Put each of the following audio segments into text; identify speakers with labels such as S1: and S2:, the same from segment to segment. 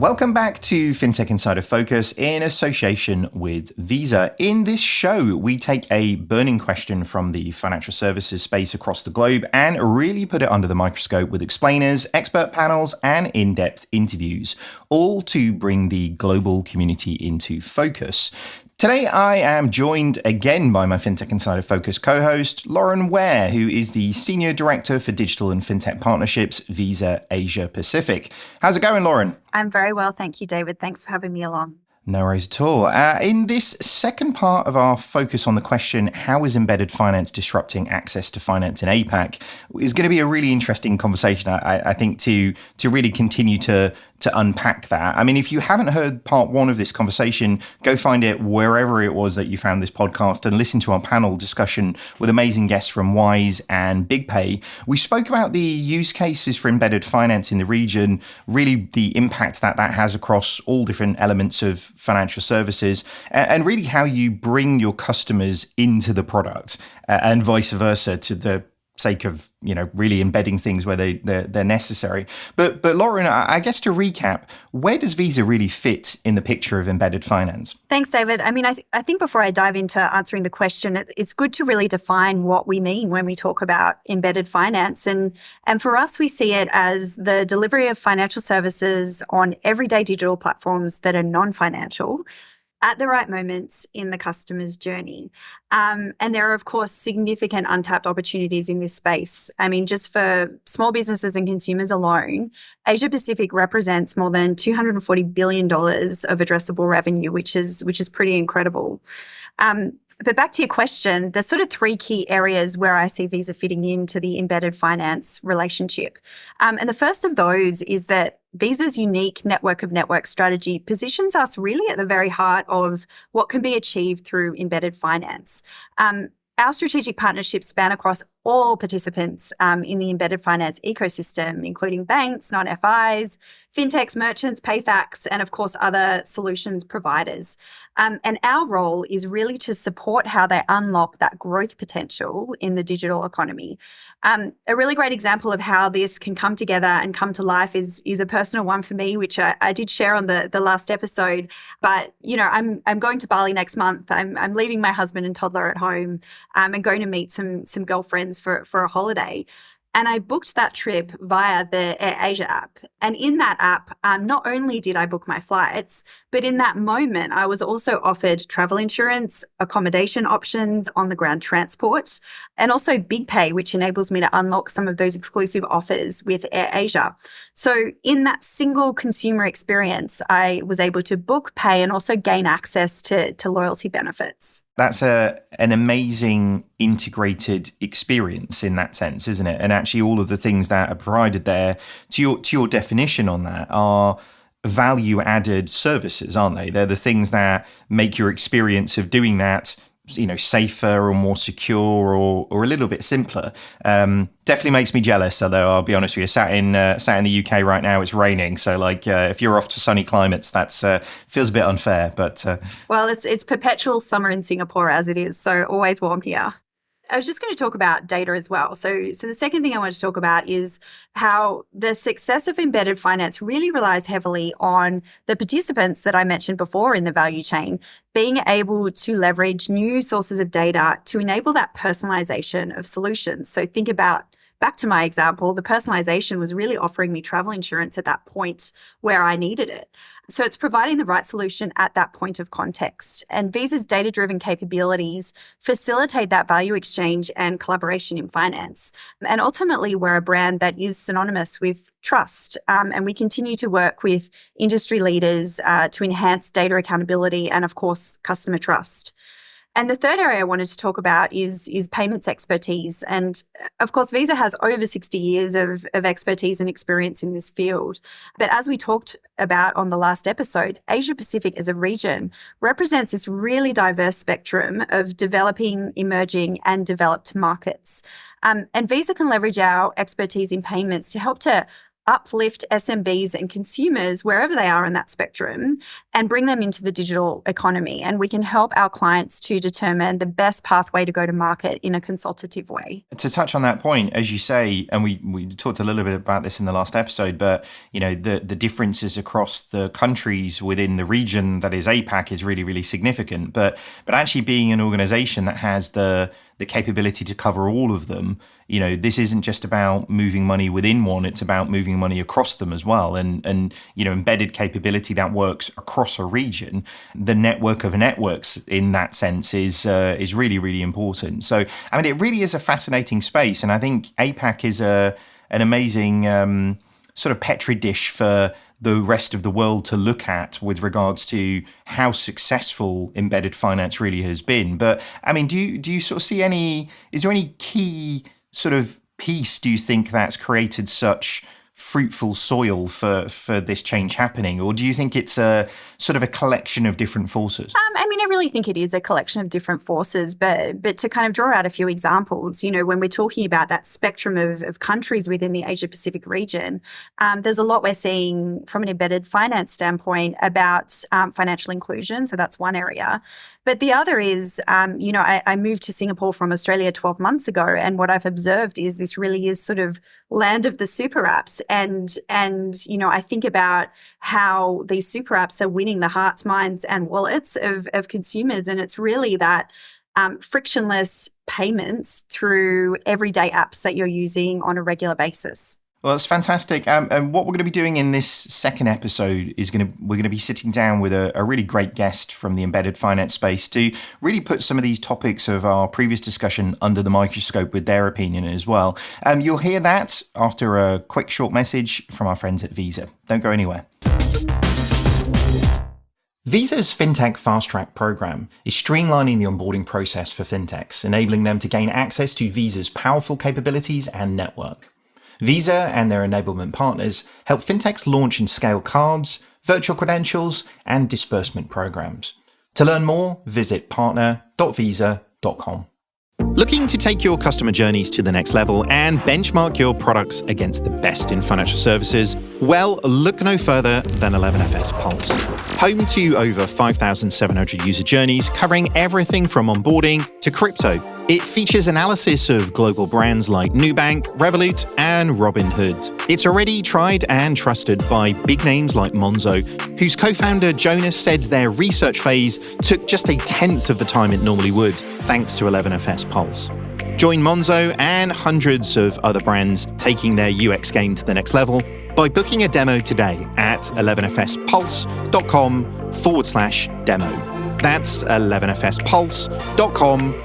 S1: Welcome back to Fintech Insider Focus in association with Visa. In this show, we take a burning question from the financial services space across the globe and really put it under the microscope with explainers, expert panels, and in-depth interviews, all to bring the global community into focus. Today, I am joined again by my Fintech Insider Focus co-host, Lauren Ware, who is the Senior Director for Digital and Fintech Partnerships, Visa Asia Pacific. How's it going, Lauren?
S2: I'm very well, thank you, David. Thanks for having me along.
S1: No worries at all. In this second part of our focus on the question, how is embedded finance disrupting access to finance in APAC, is going to be a really interesting conversation, I think, to really continue to unpack that. I mean, if you haven't heard part one of this conversation, go find it wherever it was that you found this podcast and listen to our panel discussion with amazing guests from Wise and BigPay. We spoke about the use cases for embedded finance in the region, really the impact that has across all different elements of financial services, and really how you bring your customers into the product and vice versa to the sake of, really embedding things where they're necessary. But Lauren, I guess to recap, where does Visa really fit in the picture of embedded finance?
S2: Thanks, David. I mean, I think before I dive into answering the question, it's good to really define what we mean when we talk about embedded finance. And for us, we see it as the delivery of financial services on everyday digital platforms that are non-financial at the right moments in the customer's journey. And there are, of course, significant untapped opportunities in this space. I mean, just for small businesses and consumers alone, Asia Pacific represents more than $240 billion of addressable revenue, which is pretty incredible. But back to your question, there's sort of three key areas where I see Visa fitting into the embedded finance relationship. And the first of those is that Visa's unique network of network strategy positions us really at the very heart of what can be achieved through embedded finance. Our strategic partnerships span across all participants in the embedded finance ecosystem, including banks, non-FIs, fintechs, merchants, PayFacs, and of course, other solutions providers. And our role is really to support how they unlock that growth potential in the digital economy. A really great example of how this can come together and come to life is a personal one for me, which I did share on the last episode. But, I'm going to Bali next month. I'm leaving my husband and toddler at home and going to meet some girlfriends for a holiday. And I booked that trip via the AirAsia app. And in that app, not only did I book my flights, but in that moment, I was also offered travel insurance, accommodation options, on-the-ground transport, and also BigPay, which enables me to unlock some of those exclusive offers with AirAsia. So in that single consumer experience, I was able to book, pay, and also gain access to loyalty benefits.
S1: That's an amazing integrated experience in that sense, isn't it? And actually all of the things that are provided there, to your definition on that, are value-added services, aren't they? They're the things that make your experience of doing that, safer or more secure or a little bit simpler. Definitely makes me jealous, although I'll be honest with you, sat in the UK right now, it's raining. So if you're off to sunny climates, that's feels a bit unfair. But
S2: well, it's perpetual summer in Singapore as it is, so always warm here. I was just going to talk about data as well. So the second thing I want to talk about is how the success of embedded finance really relies heavily on the participants that I mentioned before in the value chain being able to leverage new sources of data to enable that personalization of solutions. So think about, back to my example, the personalization was really offering me travel insurance at that point where I needed it. So it's providing the right solution at that point of context. And Visa's data-driven capabilities facilitate that value exchange and collaboration in finance. And ultimately, we're a brand that is synonymous with trust. And we continue to work with industry leaders to enhance data accountability and, of course, customer trust. And the third area I wanted to talk about is payments expertise. And of course, Visa has over 60 years of expertise and experience in this field. But as we talked about on the last episode, Asia Pacific as a region represents this really diverse spectrum of developing, emerging, and developed markets. And Visa can leverage our expertise in payments to help to uplift SMBs and consumers wherever they are in that spectrum and bring them into the digital economy. And we can help our clients to determine the best pathway to go to market in a consultative way.
S1: To touch on that point, as you say, and we talked a little bit about this in the last episode, but the differences across the countries within the region that is APAC is really, really significant. But actually being an organization that has the capability to cover all of them, this isn't just about moving money within one, it's about moving money across them as well. And embedded capability that works across a region, the network of networks in that sense is really, really important. So, it really is a fascinating space. And I think APAC is an amazing sort of petri dish for the rest of the world to look at with regards to how successful embedded finance really has been. But do you sort of see is there any key sort of piece, do you think, that's created such fruitful soil for this change happening? Or do you think it's a sort of a collection of different forces?
S2: I really think it is a collection of different forces, but to kind of draw out a few examples, when we're talking about that spectrum of countries within the Asia Pacific region, there's a lot we're seeing from an embedded finance standpoint about financial inclusion. So that's one area. But the other is, I moved to Singapore from Australia 12 months ago, and what I've observed is this really is sort of land of the super apps. And I think about how these super apps are winning the hearts, minds, and wallets of consumers. And it's really that frictionless payments through everyday apps that you're using on a regular basis.
S1: Well, it's fantastic. And what we're going to be doing in this second episode is we're going to be sitting down with a really great guest from the embedded finance space to really put some of these topics of our previous discussion under the microscope with their opinion as well. You'll hear that after a quick short message from our friends at Visa. Don't go anywhere. Visa's FinTech Fast Track program is streamlining the onboarding process for fintechs, enabling them to gain access to Visa's powerful capabilities and network. Visa and their enablement partners help fintechs launch and scale cards, virtual credentials, and disbursement programs. To learn more, visit partner.visa.com. Looking to take your customer journeys to the next level and benchmark your products against the best in financial services? Well, look no further than 11FS Pulse. Home to over 5,700 user journeys covering everything from onboarding to crypto. It features analysis of global brands like Nubank, Revolut, and Robinhood. It's already tried and trusted by big names like Monzo, whose co-founder Jonas said their research phase took just 1/10 of the time it normally would, thanks to 11FS Pulse. Join Monzo and hundreds of other brands taking their UX game to the next level by booking a demo today at 11fspulse.com/demo. That's 11fspulse.com/demo.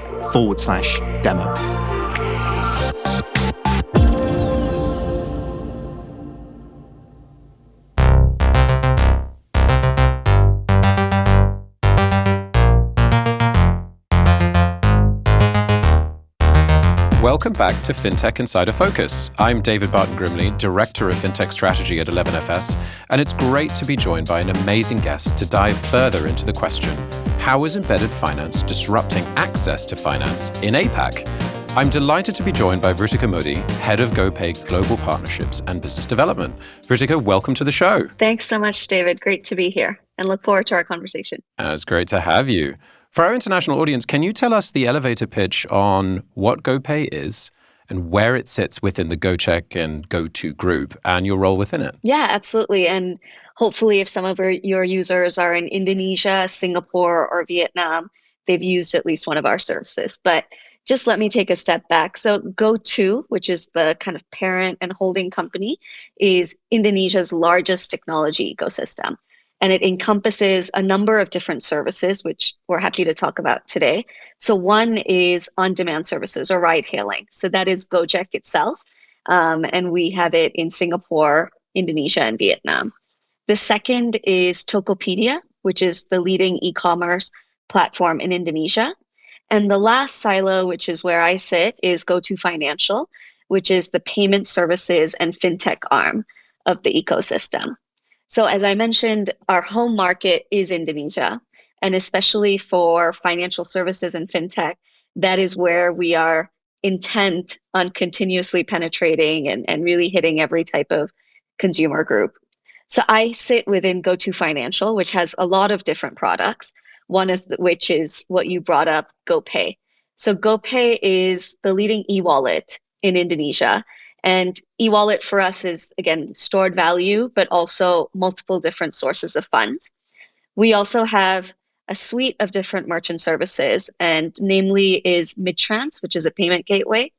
S3: Welcome back to Fintech Insider Focus. I'm David Barton-Grimley, Director of Fintech Strategy at 11FS, and it's great to be joined by an amazing guest to dive further into the question, how is embedded finance disrupting access to finance in APAC? I'm delighted to be joined by Vrutika Mody, Head of GoPay Global Partnerships and Business Development. Vrutika, welcome to the show.
S4: Thanks so much, David. Great to be here and look forward to our conversation.
S3: It's great to have you. For our international audience, can you tell us the elevator pitch on what GoPay is and where it sits within the GoJek and GoTo group and your role within it?
S4: Yeah, absolutely. And hopefully if some of your users are in Indonesia, Singapore, or Vietnam, they've used at least one of our services. But just let me take a step back. So GoTo, which is the kind of parent and holding company, is Indonesia's largest technology ecosystem. And it encompasses a number of different services, which we're happy to talk about today. So one is on-demand services or ride-hailing. So that is GoJek itself. And we have it in Singapore, Indonesia, and Vietnam. The second is Tokopedia, which is the leading e-commerce platform in Indonesia. And the last silo, which is where I sit, is GoTo Financial, which is the payment services and fintech arm of the ecosystem. So as I mentioned, our home market is Indonesia, and especially for financial services and fintech, that is where we are intent on continuously penetrating and really hitting every type of consumer group. So I sit within GoTo Financial, which has a lot of different products. One is which is what you brought up, GoPay. So GoPay is the leading e-wallet in Indonesia. And e-wallet for us is, again, stored value, but also multiple different sources of funds. We also have a suite of different merchant services, and namely is Midtrans, which is a payment gateway.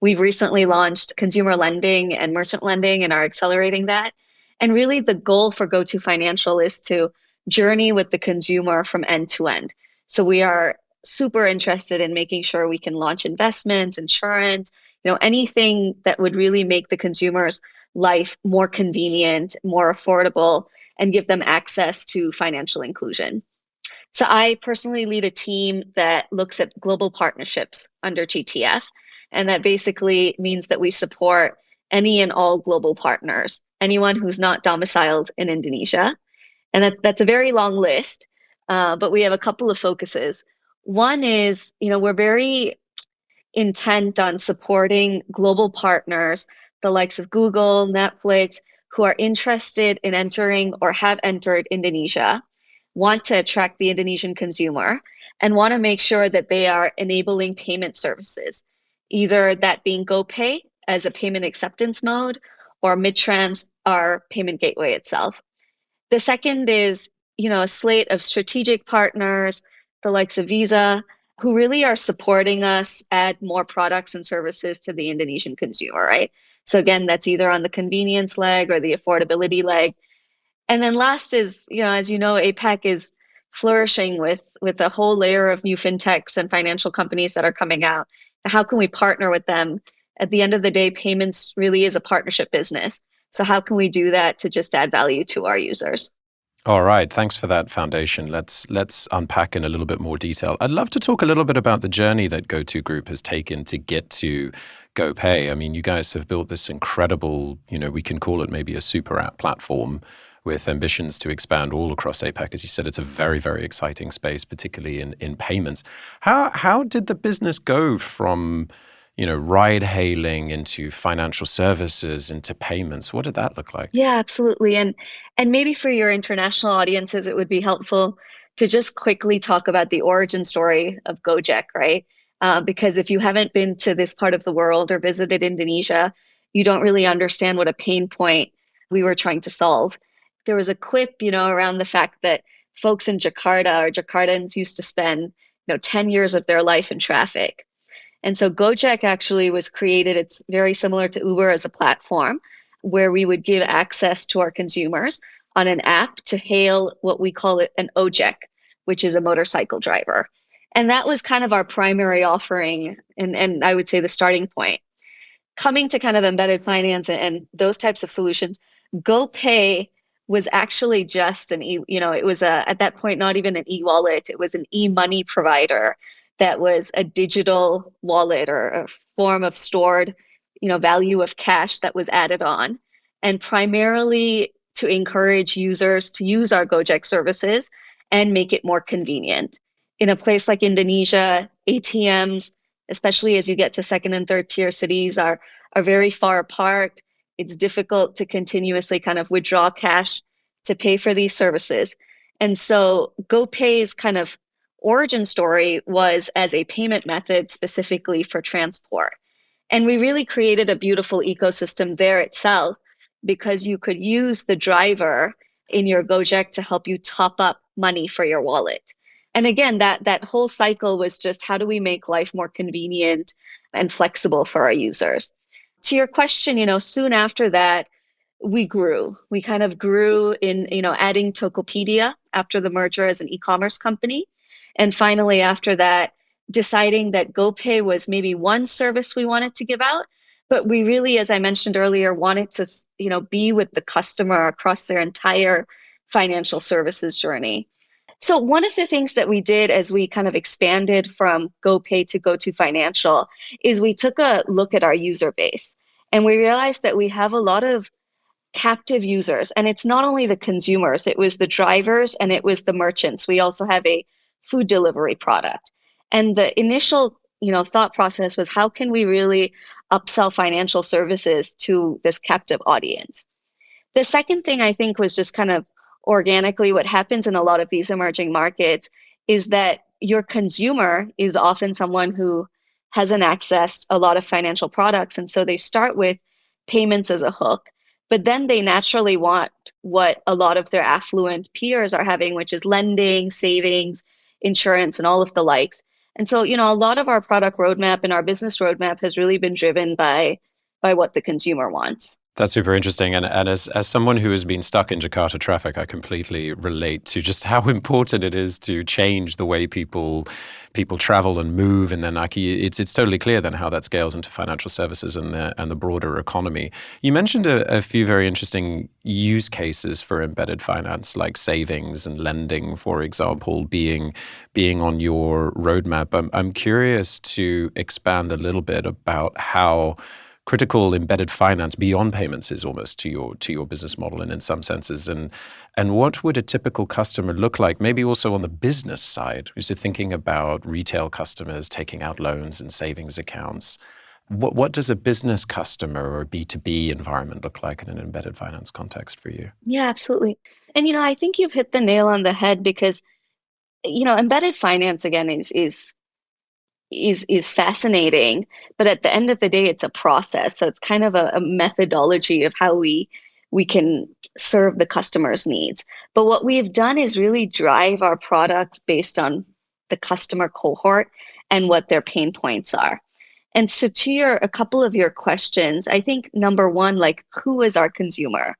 S4: We've recently launched consumer lending and merchant lending and are accelerating that. And really the goal for GoTo Financial is to journey with the consumer from end to end. So we are super interested in making sure we can launch investments, insurance, anything that would really make the consumer's life more convenient, more affordable, and give them access to financial inclusion. So I personally lead a team that looks at global partnerships under GTF. And that basically means that we support any and all global partners, anyone who's not domiciled in Indonesia. And that's a very long list, but we have a couple of focuses. One is, we're very intent on supporting global partners, the likes of Google, Netflix, who are interested in entering or have entered Indonesia, want to attract the Indonesian consumer, and want to make sure that they are enabling payment services, either that being GoPay as a payment acceptance mode or Midtrans, our payment gateway itself. The second is, a slate of strategic partners, the likes of Visa, who really are supporting us add more products and services to the Indonesian consumer, right? So again, that's either on the convenience leg or the affordability leg. And then last is, as you know, APAC is flourishing with a whole layer of new fintechs and financial companies that are coming out. How can we partner with them? At the end of the day, payments really is a partnership business. So how can we do that to just add value to our users?
S3: All right. Thanks for that foundation. Let's unpack in a little bit more detail. I'd love to talk a little bit about the journey that GoTo Group has taken to get to GoPay. I mean, you guys have built this incredible, we can call it maybe a super app platform with ambitions to expand all across APAC. As you said, it's a very, very exciting space, particularly in payments. How did the business go from ride hailing into financial services into payments? What did that look like?
S4: Yeah, absolutely. And maybe for your international audiences, it would be helpful to just quickly talk about the origin story of GoJek, right? Because if you haven't been to this part of the world or visited Indonesia, you don't really understand what a pain point we were trying to solve. There was a quip, around the fact that folks in Jakarta or Jakartans used to spend, 10 years of their life in traffic. And so GoJek actually was created. It's very similar to Uber as a platform where we would give access to our consumers on an app to hail what we call it an OJek, which is a motorcycle driver. And that was kind of our primary offering and I would say the starting point. Coming to kind of embedded finance and those types of solutions, GoPay was actually just it was at that point, not even an e-wallet. It was an e-money provider that was a digital wallet or a form of stored, value of cash that was added on, and primarily to encourage users to use our GoJek services and make it more convenient. In a place like Indonesia, ATMs, especially as you get to second and third tier cities, are very far apart. It's difficult to continuously kind of withdraw cash to pay for these services. And so GoPay's kind of origin story was as a payment method specifically for transport. And we really created a beautiful ecosystem there itself because you could use the driver in your GoJek to help you top up money for your wallet. And again, that whole cycle was just how do we make life more convenient and flexible for our users? To your question, soon after that, we grew. We kind of grew in, adding Tokopedia after the merger as an e-commerce company. And finally, after that, deciding that GoPay was maybe one service we wanted to give out, but we really, as I mentioned earlier, wanted to, be with the customer across their entire financial services journey. So one of the things that we did as we kind of expanded from GoPay to GoTo Financial is we took a look at our user base and we realized that we have a lot of captive users. And it's not only the consumers, it was the drivers and it was the merchants. We also have a food delivery product. And the initial, thought process was how can we really upsell financial services to this captive audience? The second thing I think was just kind of organically what happens in a lot of these emerging markets is that your consumer is often someone who hasn't accessed a lot of financial products. And so they start with payments as a hook, but then they naturally want what a lot of their affluent peers are having, which is lending, savings, insurance, and all of the likes. And so, a lot of our product roadmap and our business roadmap has really been driven by what the consumer wants.
S3: That's super interesting. And as someone who has been stuck in Jakarta traffic, I completely relate to just how important it is to change the way people travel and move. And then it's totally clear then how that scales into financial services and the broader economy. You mentioned a few very interesting use cases for embedded finance, like savings and lending, for example, being on your roadmap. I'm curious to expand a little bit about how critical embedded finance beyond payments is almost to your business model, and in some senses, and what would a typical customer look like? Maybe also on the business side, because you're thinking about retail customers taking out loans and savings accounts. What does a business customer or B2B environment look like in an embedded finance context for you?
S4: Yeah, absolutely. And I think you've hit the nail on the head because embedded finance again is fascinating, but at the end of the day, it's a process. So it's kind of a methodology of how we can serve the customer's needs. But what we've done is really drive our products based on the customer cohort and what their pain points are. And so to a couple of your questions, I think number one, like, who is our consumer?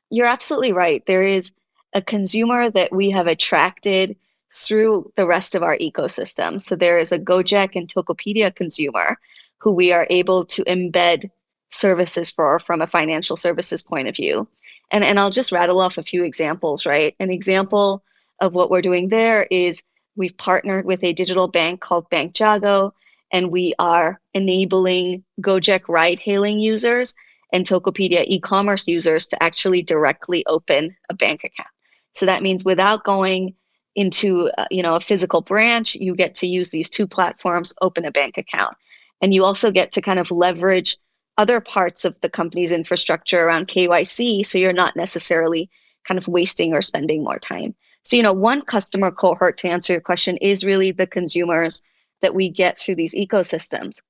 S4: You're absolutely right. There is a consumer that we have attracted through the rest of our ecosystem. So there is a GoJek and Tokopedia consumer who we are able to embed services for from a financial services point of view. And I'll just rattle off a few examples, right? An example of what we're doing there is we've partnered with a digital bank called Bank Jago, and we are enabling GoJek ride-hailing users and Tokopedia e-commerce users to actually directly open a bank account. So that means without going into a physical branch, you get to use these two platforms, open a bank account. And you also get to kind of leverage other parts of the company's infrastructure around KYC, so you're not necessarily kind of wasting or spending more time. So, one customer cohort, to answer your question, is really the consumers that we get through these ecosystems.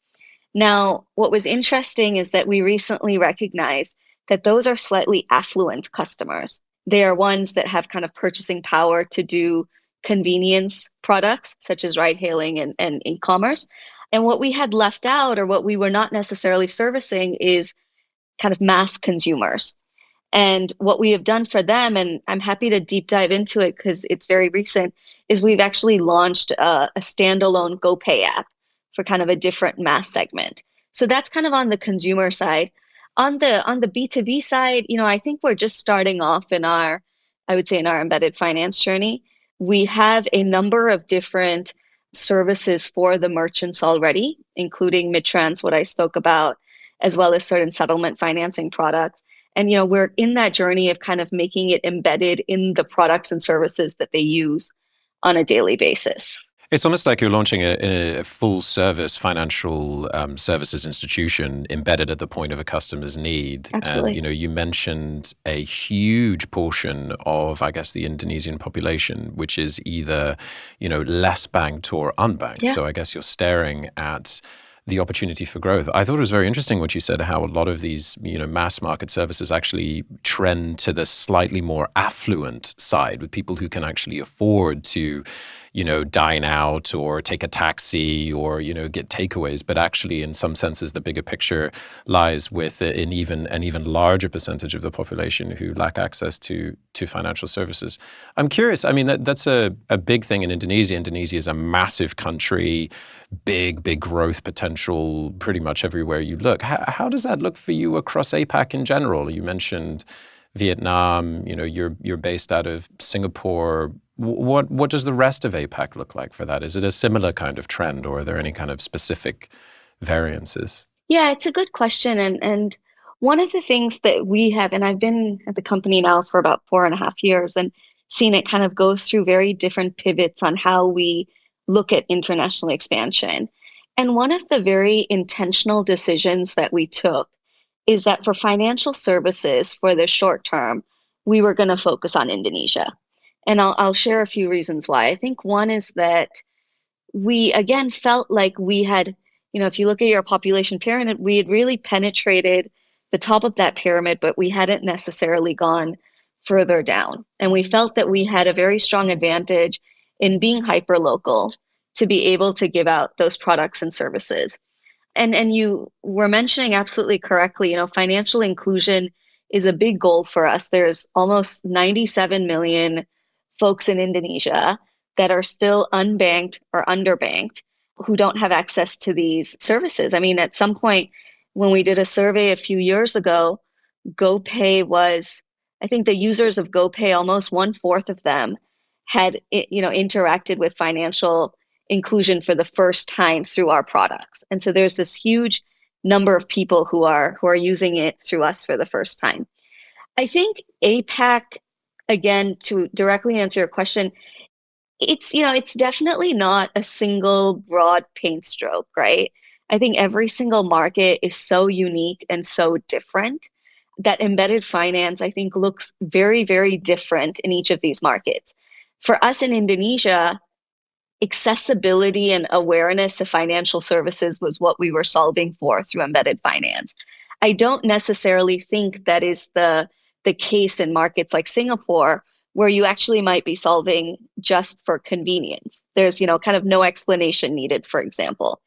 S4: Now, what was interesting is that we recently recognized that those are slightly affluent customers. They are ones that have kind of purchasing power to do convenience products, such as ride hailing and e-commerce. And what we had left out, or what we were not necessarily servicing, is kind of mass consumers. And what we have done for them, and I'm happy to deep dive into it because it's very recent, is we've actually launched a standalone GoPay app for kind of a different mass segment. So that's kind of on the consumer side. On the B2B side, I think we're just starting off in our embedded finance journey. We have a number of different services for the merchants already, including mid-trans, what I spoke about, as well as certain settlement financing products. And we're in that journey of kind of making it embedded in the products and services that they use on a daily basis.
S3: It's almost like you're launching a full-service financial services institution embedded at the point of a customer's need.
S4: Absolutely.
S3: And you mentioned a huge portion of, I guess, the Indonesian population, which is either less banked or unbanked.
S4: Yeah.
S3: So I guess you're staring at the opportunity for growth. I thought it was very interesting what you said, how a lot of these, mass market services actually trend to the slightly more affluent side, with people who can actually afford to, dine out or take a taxi or, get takeaways. But actually, in some senses, the bigger picture lies with an even larger percentage of the population who lack access to financial services. I'm curious. I mean, that's a big thing in Indonesia. Indonesia is a massive country, big growth potential pretty much everywhere you look. How does that look for you across APAC in general? You mentioned Vietnam, you're based out of Singapore. What does the rest of APAC look like for that? Is it a similar kind of trend, or are there any kind of specific variances?
S4: Yeah, it's a good question. And one of the things that we have, and I've been at the company now for about 4.5 years and seen it kind of go through very different pivots on how we look at international expansion. And one of the very intentional decisions that we took is that for financial services for the short term, we were going to focus on Indonesia. And I'll share a few reasons why. I think one is that we again felt like we had, if you look at your population pyramid, we had really penetrated the top of that pyramid, but we hadn't necessarily gone further down. And we felt that we had a very strong advantage in being hyper local to be able to give out those products and services. And you were mentioning absolutely correctly, financial inclusion is a big goal for us. There's almost 97 million folks in Indonesia that are still unbanked or underbanked who don't have access to these services. I mean, at some point when we did a survey a few years ago, GoPay was, I think the users of GoPay, almost 1/4 of them had, interacted with financial inclusion for the first time through our products. And so there's this huge number of people who are using it through us for the first time. I think APAC, again, to directly answer your question, it's definitely not a single broad paint stroke, right? I think every single market is so unique and so different that embedded finance, I think, looks very, very different in each of these markets. For us in Indonesia, accessibility and awareness of financial services was what we were solving for through embedded finance. I don't necessarily think that is the case in markets like Singapore, where you actually might be solving just for convenience. There's, kind of no explanation needed, for example.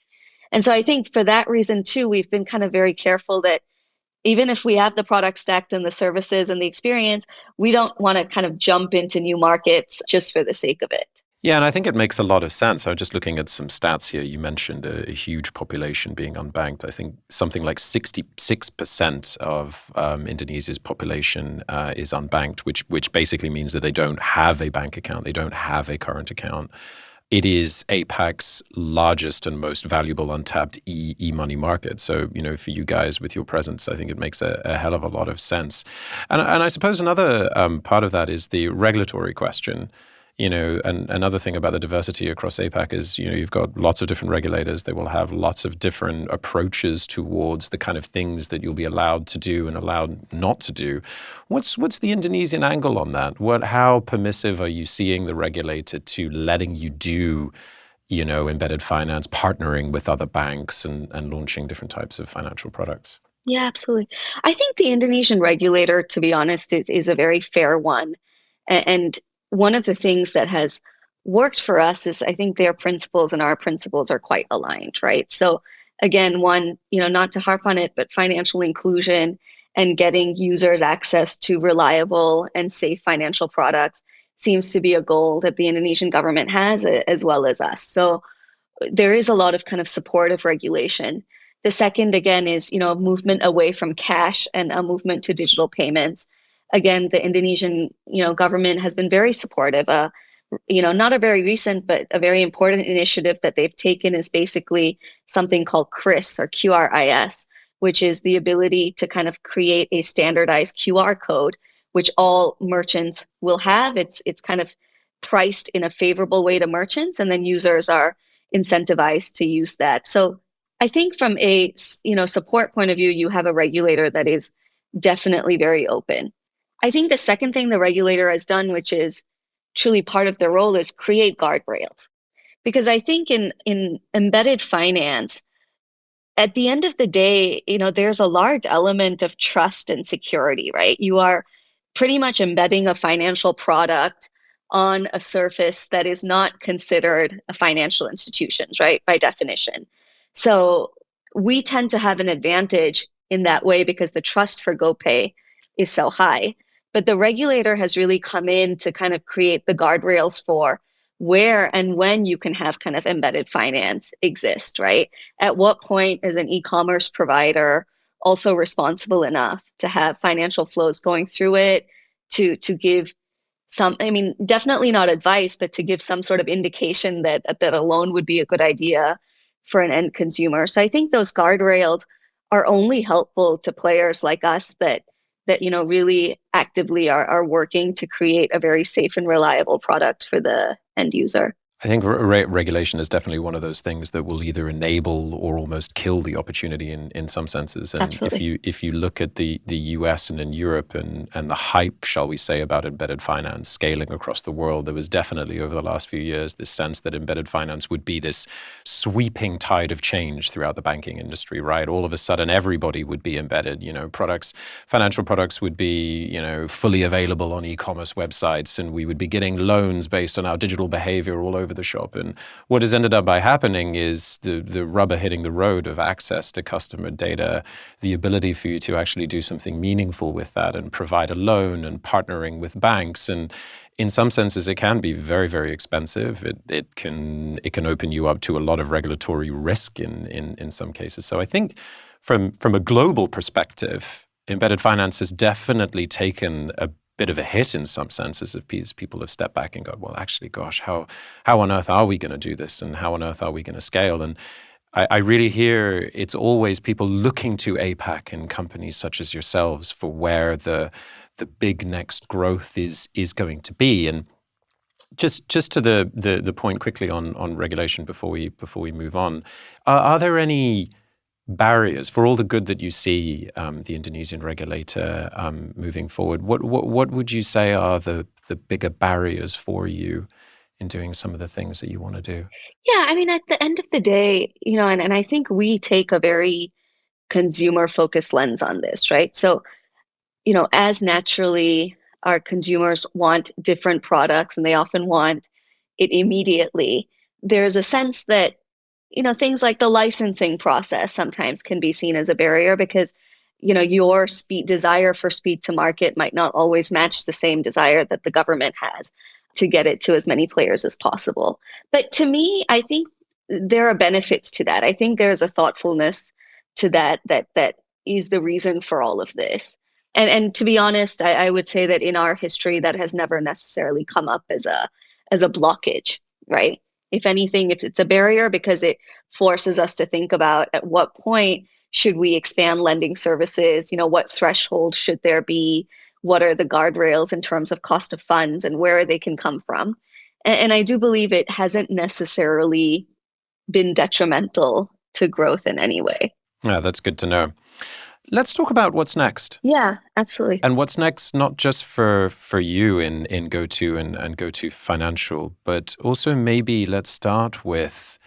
S4: And so I think for that reason too, we've been kind of very careful that even if we have the product stacked and the services and the experience, we don't want to kind of jump into new markets just for the sake of it.
S3: Yeah, and I think it makes a lot of sense. I'm just looking at some stats here. You mentioned a huge population being unbanked. I think something like 66% of Indonesia's population is unbanked, which basically means that they don't have a bank account. They don't have a current account. It is APAC's largest and most valuable untapped e-money market. So, for you guys with your presence, I think it makes a hell of a lot of sense. And I suppose another part of that is the regulatory question. And another thing about the diversity across APAC is, you've got lots of different regulators. They will have lots of different approaches towards the kind of things that you'll be allowed to do and allowed not to do. What's the Indonesian angle on that? How permissive are you seeing the regulator to letting you do, embedded finance, partnering with other banks and launching different types of financial products?
S4: Yeah, absolutely. I think the Indonesian regulator, to be honest, is a very fair one. And one of the things that has worked for us is I think their principles and our principles are quite aligned, right? So again, one, not to harp on it, but financial inclusion and getting users access to reliable and safe financial products seems to be a goal that the Indonesian government has, as well as us. So there is a lot of kind of supportive regulation. The second, again, is, a movement away from cash and a movement to digital payments. Again, the Indonesian, government has been very supportive. Not a very recent, but a very important initiative that they've taken is basically something called QRIS or QRIS, which is the ability to kind of create a standardized QR code, which all merchants will have. It's kind of priced in a favorable way to merchants, and then users are incentivized to use that. So I think from a support point of view, you have a regulator that is definitely very open. I think the second thing the regulator has done, which is truly part of their role, is create guardrails. Because I think in embedded finance, at the end of the day, there's a large element of trust and security, right? You are pretty much embedding a financial product on a surface that is not considered a financial institution, right? By definition. So we tend to have an advantage in that way because the trust for GoPay is so high. But the regulator has really come in to kind of create the guardrails for where and when you can have kind of embedded finance exist, right? At what point is an e-commerce provider also responsible enough to have financial flows going through it to give some, definitely not advice, but to give some sort of indication that a loan would be a good idea for an end consumer. So I think those guardrails are only helpful to players like us that really actively are working to create a very safe and reliable product for the end user.
S3: I think regulation is definitely one of those things that will either enable or almost kill the opportunity in some senses. And
S4: Absolutely.
S3: if you look at the US and in Europe and the hype, shall we say, about embedded finance scaling across the world, there was definitely over the last few years this sense that embedded finance would be this sweeping tide of change throughout the banking industry, right? All of a sudden, everybody would be embedded. Financial products would be, fully available on e-commerce websites, and we would be getting loans based on our digital behavior all over the shop. And what has ended up by happening is the rubber hitting the road of access to customer data, the ability for you to actually do something meaningful with that and provide a loan and partnering with banks. And in some senses, it can be very, very expensive. It can open you up to a lot of regulatory risk in some cases. So I think from a global perspective, embedded finance has definitely taken a bit of a hit in some senses if people have stepped back and gone, well, actually, gosh, how on earth are we going to do this, and how on earth are we going to scale? And I really hear it's always people looking to APAC and companies such as yourselves for where the big next growth is going to be. And just to the point quickly on regulation before we move on, are there any barriers for all the good that you see the Indonesian regulator moving forward? What would you say are the bigger barriers for you in doing some of the things that you want to do?
S4: Yeah, I mean, at the end of the day, and I think we take a very consumer focused lens on this, right? So, as naturally our consumers want different products and they often want it immediately, there's a sense that things like the licensing process sometimes can be seen as a barrier because, your desire for speed to market might not always match the same desire that the government has to get it to as many players as possible. But to me, I think there are benefits to that. I think there's a thoughtfulness to that is the reason for all of this. And to be honest, I would say that in our history, that has never necessarily come up as a blockage, right? If anything, if it's a barrier because it forces us to think about at what point should we expand lending services, what threshold should there be, what are the guardrails in terms of cost of funds and where they can come from. And I do believe it hasn't necessarily been detrimental to growth in any way.
S3: Yeah, that's good to know. Let's talk about what's next.
S4: Yeah, absolutely.
S3: And what's next, not just for you in GoTo and GoTo Financial, but also maybe let's start with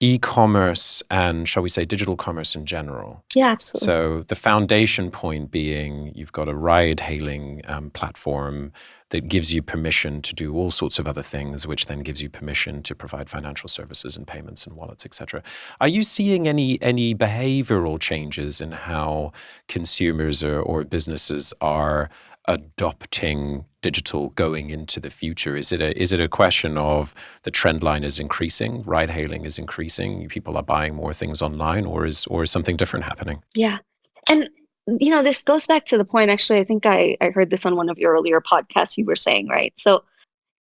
S3: e-commerce and, shall we say, digital commerce in general.
S4: Yeah, absolutely.
S3: So the foundation point being you've got a ride-hailing platform that gives you permission to do all sorts of other things, which then gives you permission to provide financial services and payments and wallets, etc. Are you seeing any behavioral changes in how consumers or businesses are adopting digital going into the future? Is it a question of the trend line is increasing, ride hailing is increasing, people are buying more things online, or is something different happening?
S4: Yeah. And this goes back to the point, actually, I think I heard this on one of your earlier podcasts you were saying, right? So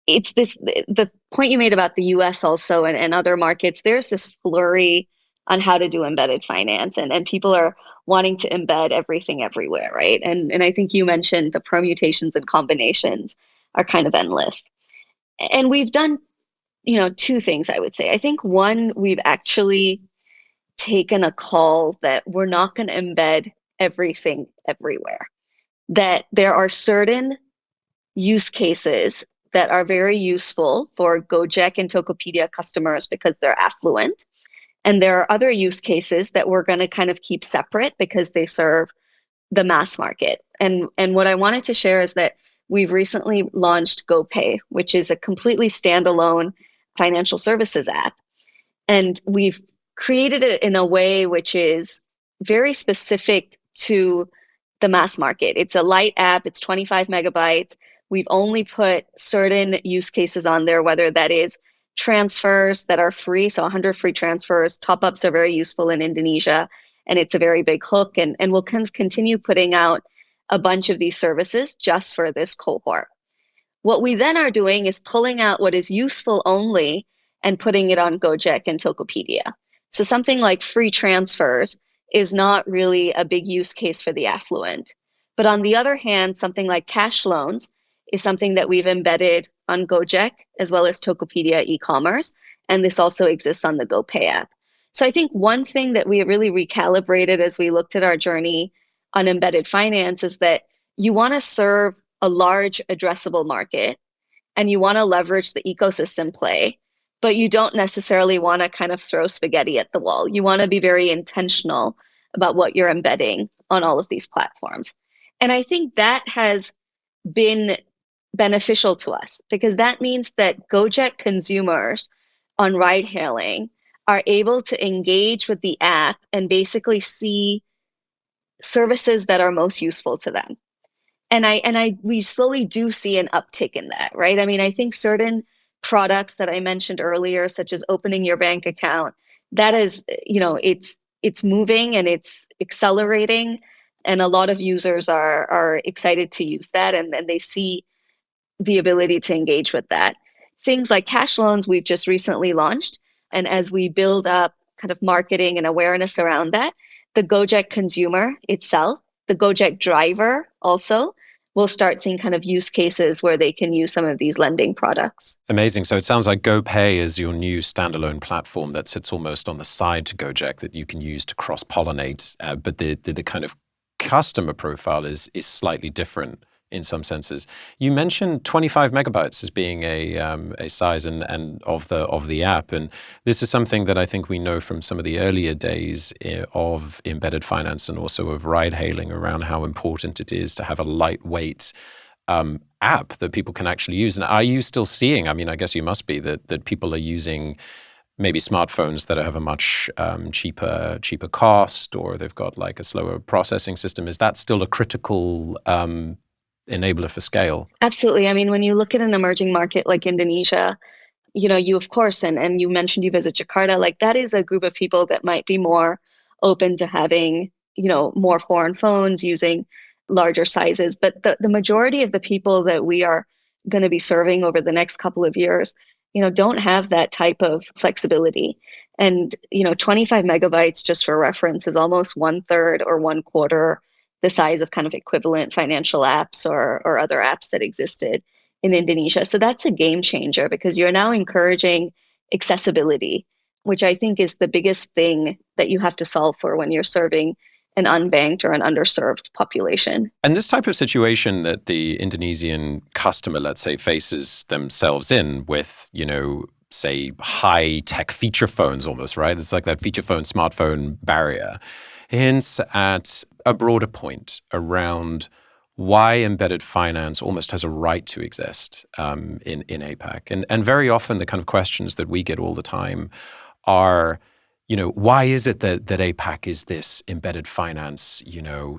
S4: it's the point you made about the US also and other markets, there's this flurry on how to do embedded finance and people are wanting to embed everything everywhere, right? And I think you mentioned the permutations and combinations are kind of endless. And we've done, two things, I would say. I think one, we've actually taken a call that we're not going to embed everything everywhere. That there are certain use cases that are very useful for GoJek and Tokopedia customers because they're affluent. And there are other use cases that we're going to kind of keep separate because they serve the mass market. And what I wanted to share is that we've recently launched GoPay, which is a completely standalone financial services app. And we've created it in a way which is very specific to the mass market. It's a light app, it's 25 megabytes. We've only put certain use cases on there, whether that is transfers that are free, so 100 free transfers. Top-ups are very useful in Indonesia, and it's a very big hook. And we'll continue putting out a bunch of these services just for this cohort. What we then are doing is pulling out what is useful only and putting it on GoJek and Tokopedia. So something like free transfers is not really a big use case for the affluent. But on the other hand, something like cash loans is something that we've embedded on GoJek as well as Tokopedia e-commerce. And this also exists on the GoPay app. So I think one thing that we really recalibrated as we looked at our journey on embedded finance is that you want to serve a large addressable market and you want to leverage the ecosystem play, but you don't necessarily want to kind of throw spaghetti at the wall. You want to be very intentional about what you're embedding on all of these platforms. And I think that has been beneficial to us because that means that GoJek consumers on ride hailing are able to engage with the app and basically see services that are most useful to them. And we slowly do see an uptick in that, right? I mean, I think certain products that I mentioned earlier, such as opening your bank account, that is, it's moving and it's accelerating, and a lot of users are excited to use that, and they see the ability to engage with that. Things like cash loans we've just recently launched, and as we build up kind of marketing and awareness around that, the GoJek consumer itself, the GoJek driver also, we'll start seeing kind of use cases where they can use some of these lending products.
S3: Amazing. So it sounds like GoPay is your new standalone platform that sits almost on the side to GoJek that you can use to cross-pollinate, but the kind of customer profile is slightly different in some senses. You mentioned 25 megabytes as being a size and of the app, and this is something that I think we know from some of the earlier days of embedded finance and also of ride-hailing around how important it is to have a lightweight app that people can actually use. And are you still seeing? I mean, I guess you must be that people are using maybe smartphones that have a much cheaper cost, or they've got like a slower processing system. Is that still a critical enabler for scale?
S4: Absolutely. I mean, when you look at an emerging market like Indonesia, you of course, and you mentioned you visit Jakarta, like that is a group of people that might be more open to having, more foreign phones using larger sizes. But the majority of the people that we are going to be serving over the next couple of years, don't have that type of flexibility. And, 25 megabytes, just for reference, is almost 1/3 or 1/4 the size of kind of equivalent financial apps or other apps that existed in Indonesia. So that's a game changer because you're now encouraging accessibility, which I think is the biggest thing that you have to solve for when you're serving an unbanked or an underserved population.
S3: And this type of situation that the Indonesian customer, let's say, faces themselves in with, say, high-tech feature phones almost, right? It's like that feature phone, smartphone barrier hints at a broader point around why embedded finance almost has a right to exist in APAC. And very often the kind of questions that we get all the time are, why is it that APAC is this embedded finance,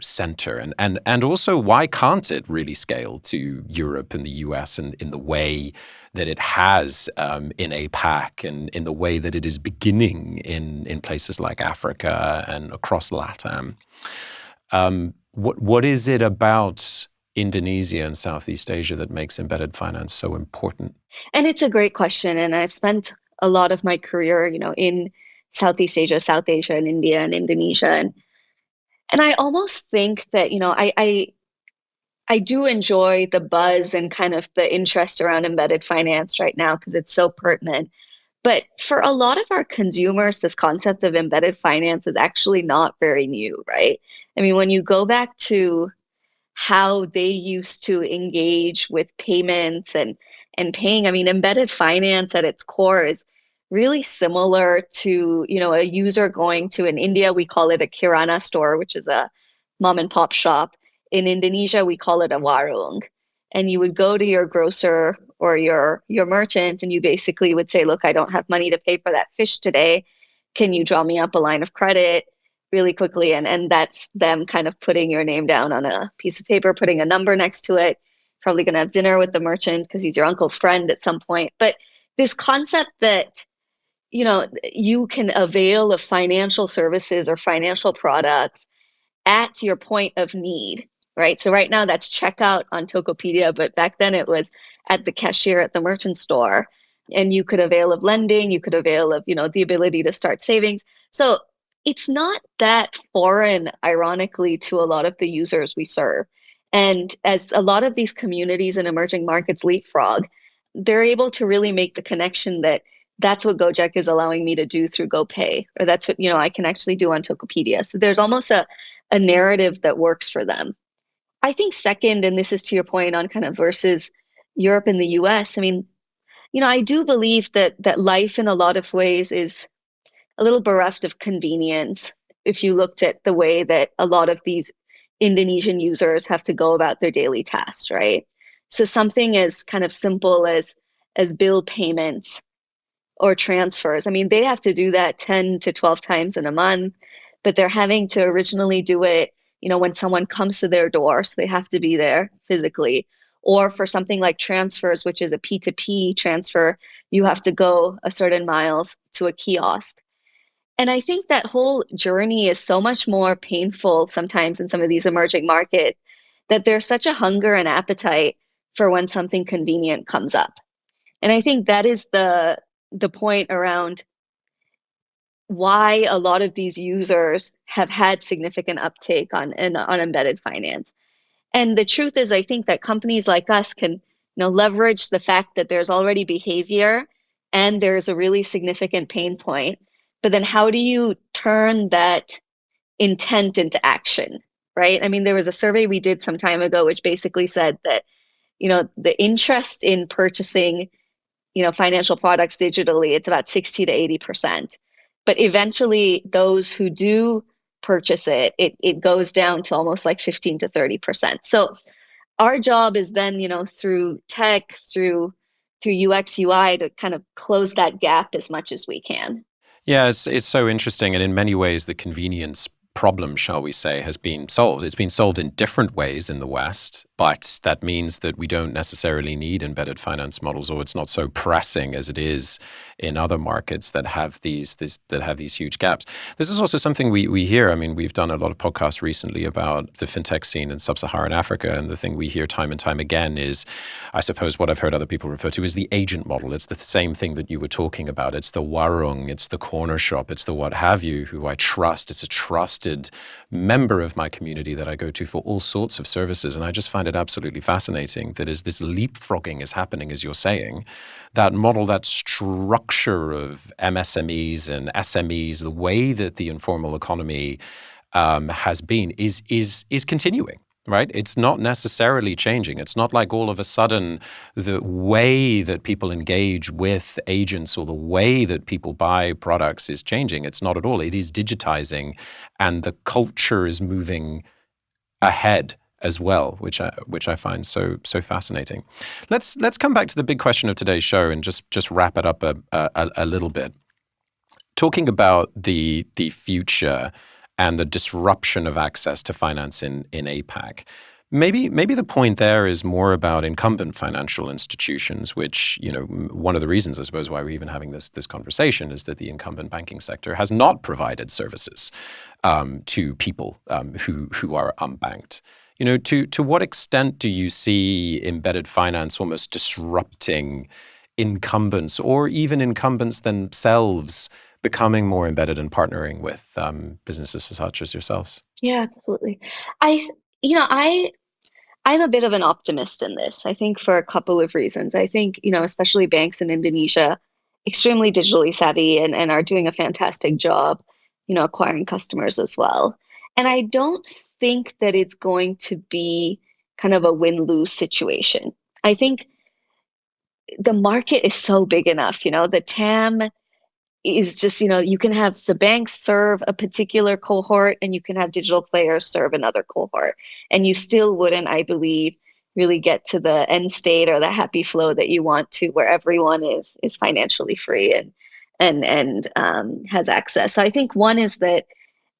S3: center? And also, why can't it really scale to Europe and the US and in the way that it has in APAC and in the way that it is beginning in places like Africa and across LATAM? What is it about Indonesia and Southeast Asia that makes embedded finance so important?
S4: And it's a great question. And I've spent a lot of my career, in Southeast Asia, South Asia, and India and Indonesia. And I almost think that, I do enjoy the buzz and kind of the interest around embedded finance right now because it's so pertinent. But for a lot of our consumers, this concept of embedded finance is actually not very new, right? I mean, when you go back to how they used to engage with payments and paying, I mean, embedded finance at its core is really similar to, a user going to, in India, we call it a kirana store, which is a mom and pop shop. In Indonesia, we call it a warung. And you would go to your grocer or your merchant and you basically would say, look, I don't have money to pay for that fish today. Can you draw me up a line of credit really quickly? And that's them kind of putting your name down on a piece of paper, putting a number next to it, probably going to have dinner with the merchant because he's your uncle's friend at some point. But this concept that you can avail of financial services or financial products at your point of need, right? So right now that's checkout on Tokopedia, but back then it was at the cashier at the merchant store. And you could avail of lending, you could avail of, the ability to start savings. So it's not that foreign, ironically, to a lot of the users we serve. And as a lot of these communities in emerging markets leapfrog, they're able to really make the connection that that's what GoJek is allowing me to do through GoPay, or that's what I can actually do on Tokopedia. So there's almost a narrative that works for them. I think second, and this is to your point on kind of versus Europe and the US, I mean, I do believe that life in a lot of ways is a little bereft of convenience if you looked at the way that a lot of these Indonesian users have to go about their daily tasks, right? So something as kind of simple as bill payments or transfers. I mean, they have to do that 10 to 12 times in a month, but they're having to originally do it, when someone comes to their door, so they have to be there physically. Or for something like transfers, which is a P2P transfer, you have to go a certain miles to a kiosk. And I think that whole journey is so much more painful sometimes in some of these emerging markets that there's such a hunger and appetite for when something convenient comes up. And I think that is the point around why a lot of these users have had significant uptake on embedded finance. And the truth is, I think that companies like us can, leverage the fact that there's already behavior and there's a really significant pain point. But then how do you turn that intent into action, right? I mean, there was a survey we did some time ago, which basically said that, the interest in purchasing, financial products digitally, it's about 60 to 80%. But eventually those who do purchase it goes down to almost like 15 to 30%. So our job is then, through tech, through UX, UI to kind of close that gap as much as we can.
S3: Yeah, it's so interesting. And in many ways, the convenience problem, shall we say, has been solved. It's been solved in different ways in the West, but that means that we don't necessarily need embedded finance models, or it's not so pressing as it is in other markets that have these huge gaps. This is also something we hear. I mean, we've done a lot of podcasts recently about the fintech scene in sub-Saharan Africa, and the thing we hear time and time again is, I suppose what I've heard other people refer to is the agent model. It's the same thing that you were talking about. It's the warung, it's the corner shop, it's the what have you, who I trust. It's a trusted member of my community that I go to for all sorts of services. And I just find it absolutely fascinating that as this leapfrogging is happening, as you're saying, that model, that structure of MSMEs and SMEs, the way that the informal economy has been is continuing. Right? It's not necessarily changing. It's not like all of a sudden the way that people engage with agents or the way that people buy products is changing. It's not at all. It is digitizing, and the culture is moving ahead as well, which I find so fascinating. Let's come back to the big question of today's show and just wrap it up a little bit. Talking about the future and the disruption of access to finance in APAC. Maybe the point there is more about incumbent financial institutions, which, one of the reasons, I suppose, why we're even having this conversation is that the incumbent banking sector has not provided services to people who are unbanked. To what extent do you see embedded finance almost disrupting incumbents, or even incumbents themselves becoming more embedded and partnering with businesses such as yourselves?
S4: Yeah, absolutely. I'm a bit of an optimist in this. I think for a couple of reasons. I think, especially banks in Indonesia, extremely digitally savvy and are doing a fantastic job, acquiring customers as well. And I don't think that it's going to be kind of a win-lose situation. I think the market is so big enough, the TAM is just, you can have the banks serve a particular cohort and you can have digital players serve another cohort. And you still wouldn't, I believe, really get to the end state or the happy flow that you want to, where everyone is financially free and has access. So I think one is that,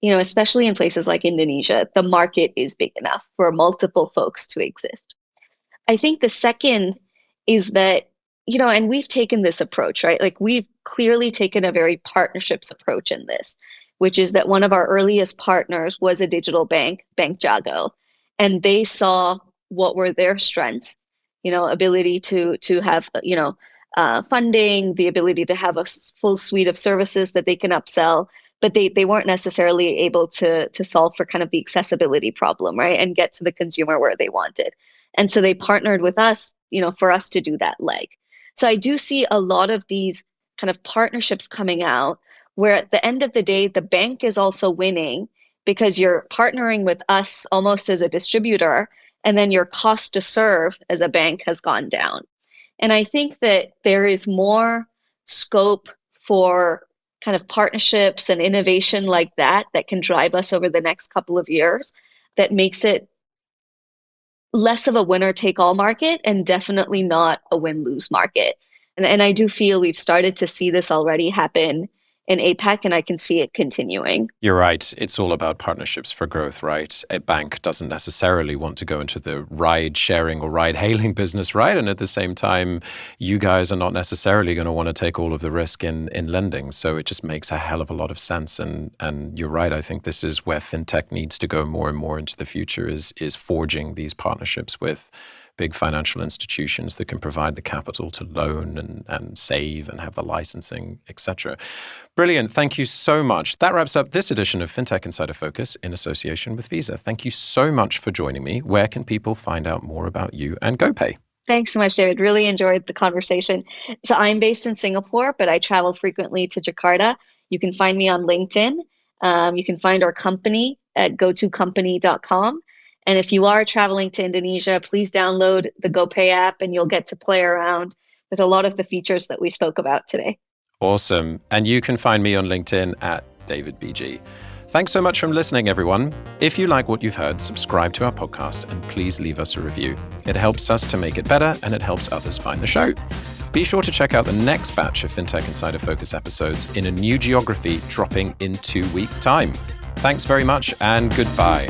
S4: especially in places like Indonesia, the market is big enough for multiple folks to exist. I think the second is that, and we've taken this approach, right? Like we've clearly taken a very partnerships approach in this, which is that one of our earliest partners was a digital bank, Bank Jago, and they saw what were their strengths, ability to have, funding, the ability to have a full suite of services that they can upsell, but they weren't necessarily able to solve for kind of the accessibility problem, right? And get to the consumer where they wanted. And so they partnered with us, for us to do that leg. So I do see a lot of these kind of partnerships coming out where at the end of the day, the bank is also winning because you're partnering with us almost as a distributor, and then your cost to serve as a bank has gone down. And I think that there is more scope for kind of partnerships and innovation like that can drive us over the next couple of years, that makes it less of a winner-take-all market and definitely not a win-lose market. And I do feel we've started to see this already happen in APAC, and I can see it continuing.
S3: You're right. It's all about partnerships for growth, right? A bank doesn't necessarily want to go into the ride sharing or ride hailing business, right? And at the same time, you guys are not necessarily going to want to take all of the risk in lending. So it just makes a hell of a lot of sense. And you're right. I think this is where fintech needs to go more and more into the future, is forging these partnerships with big financial institutions that can provide the capital to loan and save and have the licensing, etc. Brilliant. Thank you so much. That wraps up this edition of Fintech Insider Focus in association with Visa. Thank you so much for joining me. Where can people find out more about you and GoPay?
S4: Thanks so much, David. Really enjoyed the conversation. So I'm based in Singapore, but I travel frequently to Jakarta. You can find me on LinkedIn. You can find our company at gotocompany.com. And if you are traveling to Indonesia, please download the GoPay app and you'll get to play around with a lot of the features that we spoke about today.
S3: Awesome. And you can find me on LinkedIn at DavidBG. Thanks so much for listening, everyone. If you like what you've heard, subscribe to our podcast and please leave us a review. It helps us to make it better and it helps others find the show. Be sure to check out the next batch of Fintech Insider Focus episodes in a new geography dropping in 2 weeks' time. Thanks very much and goodbye.